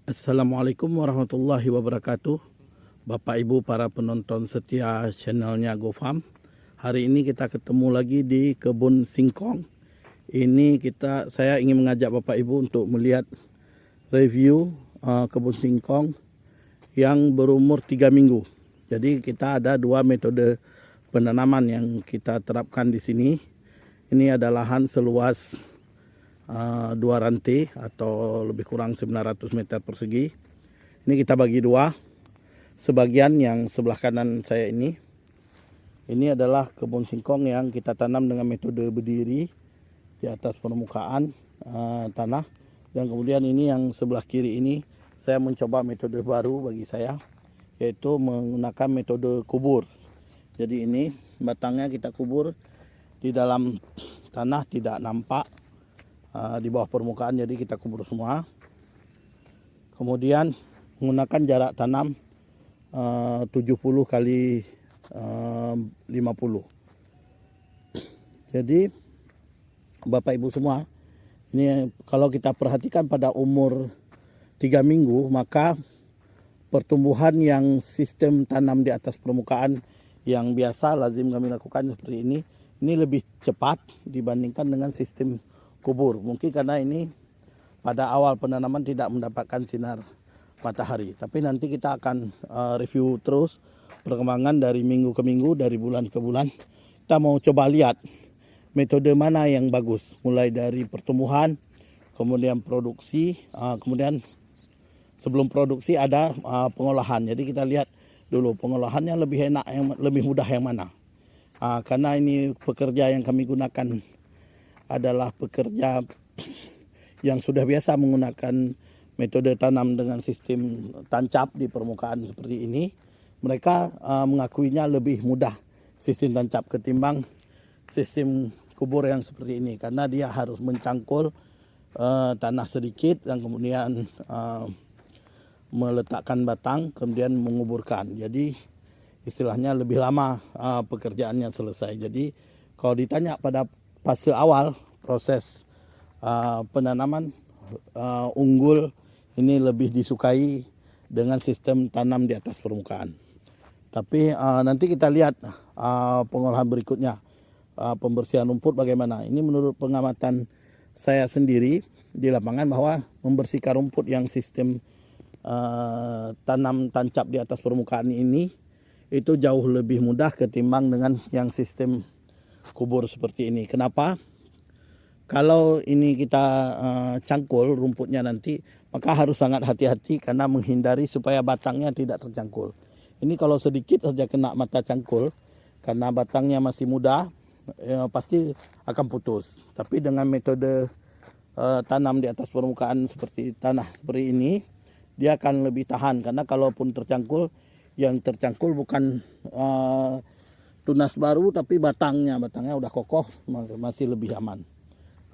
Assalamualaikum warahmatullahi wabarakatuh. Bapak Ibu para penonton setia channelnya GoFarm. Hari ini kita ketemu lagi di kebun singkong. Ini saya ingin mengajak Bapak Ibu untuk melihat review kebun singkong yang berumur 3 minggu. Jadi kita ada dua metode penanaman yang kita terapkan di sini. Ini adalah lahan seluas 2 rantai atau lebih kurang 900 meter persegi. Ini kita bagi dua. Sebagian yang sebelah kanan saya ini adalah kebun singkong yang kita tanam dengan metode berdiri di atas permukaan tanah. Dan kemudian ini yang sebelah kiri ini saya mencoba metode baru bagi saya, yaitu menggunakan metode kubur. Jadi ini batangnya kita kubur di dalam tanah, tidak nampak di bawah permukaan, jadi kita kubur semua. Kemudian menggunakan jarak tanam 70 kali 50. Jadi Bapak Ibu semua, ini kalau kita perhatikan pada umur 3 minggu, maka pertumbuhan yang sistem tanam di atas permukaan yang biasa lazim kami lakukan seperti ini lebih cepat dibandingkan dengan sistem kubur. Mungkin karena ini pada awal penanaman tidak mendapatkan sinar matahari. Tapi nanti kita akan review terus perkembangan dari minggu ke minggu, dari bulan ke bulan. Kita mau coba lihat metode mana yang bagus. Mulai dari pertumbuhan, kemudian produksi, kemudian sebelum produksi ada pengolahan. Jadi kita lihat dulu pengolahannya lebih enak, yang lebih mudah yang mana. Karena ini pekerja yang kami gunakan adalah pekerja yang sudah biasa menggunakan metode tanam dengan sistem tancap di permukaan seperti ini. Mereka mengakuinya lebih mudah sistem tancap ketimbang sistem kubur yang seperti ini, karena dia harus mencangkul tanah sedikit dan kemudian meletakkan batang, kemudian menguburkan. Jadi istilahnya lebih lama pekerjaannya selesai. Jadi kalau ditanya pada fase awal proses penanaman, unggul ini lebih disukai dengan sistem tanam di atas permukaan. Tapi nanti kita lihat pengolahan berikutnya, pembersihan rumput bagaimana. Ini menurut pengamatan saya sendiri di lapangan, bahwa membersihkan rumput yang sistem tanam tancap di atas permukaan ini itu jauh lebih mudah ketimbang dengan yang sistem kubur seperti ini. Kenapa? Kalau ini kita cangkul rumputnya nanti, maka harus sangat hati-hati karena menghindari supaya batangnya tidak tercangkul. Ini kalau sedikit saja kena mata cangkul, karena batangnya masih muda, pasti akan putus. Tapi dengan metode tanam di atas permukaan seperti tanah seperti ini, dia akan lebih tahan, karena kalaupun tercangkul, yang tercangkul bukan tunas baru tapi batangnya udah kokoh, masih lebih aman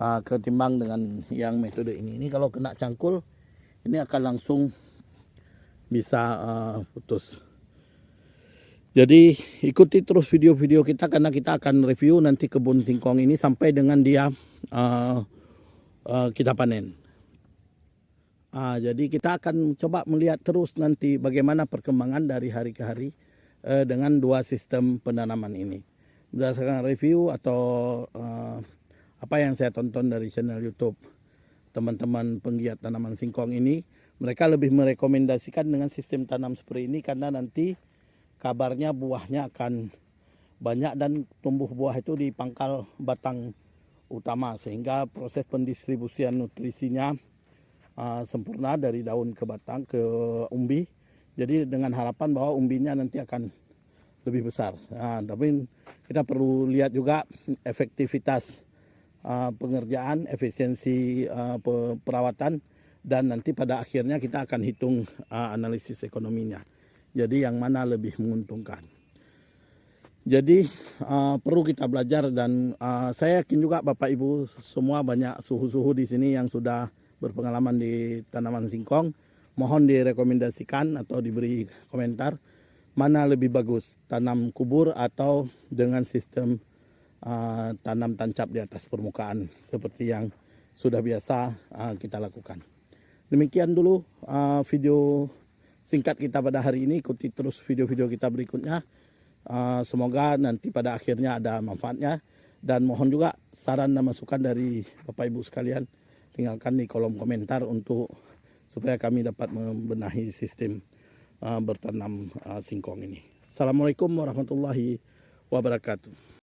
ketimbang dengan yang metode ini. Ini kalau kena cangkul ini akan langsung bisa putus. Jadi ikuti terus video-video kita, karena kita akan review nanti kebun singkong ini sampai dengan dia kita panen. Jadi kita akan coba melihat terus nanti bagaimana perkembangan dari hari ke hari dengan dua sistem penanaman ini. Berdasarkan review atau apa yang saya tonton dari channel YouTube teman-teman penggiat tanaman singkong ini, mereka lebih merekomendasikan dengan sistem tanam seperti ini, karena nanti kabarnya buahnya akan banyak dan tumbuh buah itu di pangkal batang utama, sehingga proses pendistribusian nutrisinya sempurna dari daun ke batang ke umbi. Jadi dengan harapan bahwa umbinya nanti akan lebih besar. Tapi kita perlu lihat juga efektivitas pengerjaan, efisiensi perawatan, dan nanti pada akhirnya kita akan hitung analisis ekonominya. Jadi yang mana lebih menguntungkan. Jadi perlu kita belajar, dan saya yakin juga Bapak Ibu semua banyak suhu-suhu di sini yang sudah berpengalaman di tanaman singkong. Mohon direkomendasikan atau diberi komentar mana lebih bagus, tanam kubur atau dengan sistem tanam tancap di atas permukaan seperti yang sudah biasa kita lakukan. Demikian dulu video singkat kita pada hari ini. Ikuti terus video-video kita berikutnya. Semoga nanti pada akhirnya ada manfaatnya. Dan mohon juga saran dan masukan dari Bapak Ibu sekalian. Tinggalkan di kolom komentar supaya kami dapat membenahi sistem bertanam singkong ini. Assalamualaikum warahmatullahi wabarakatuh.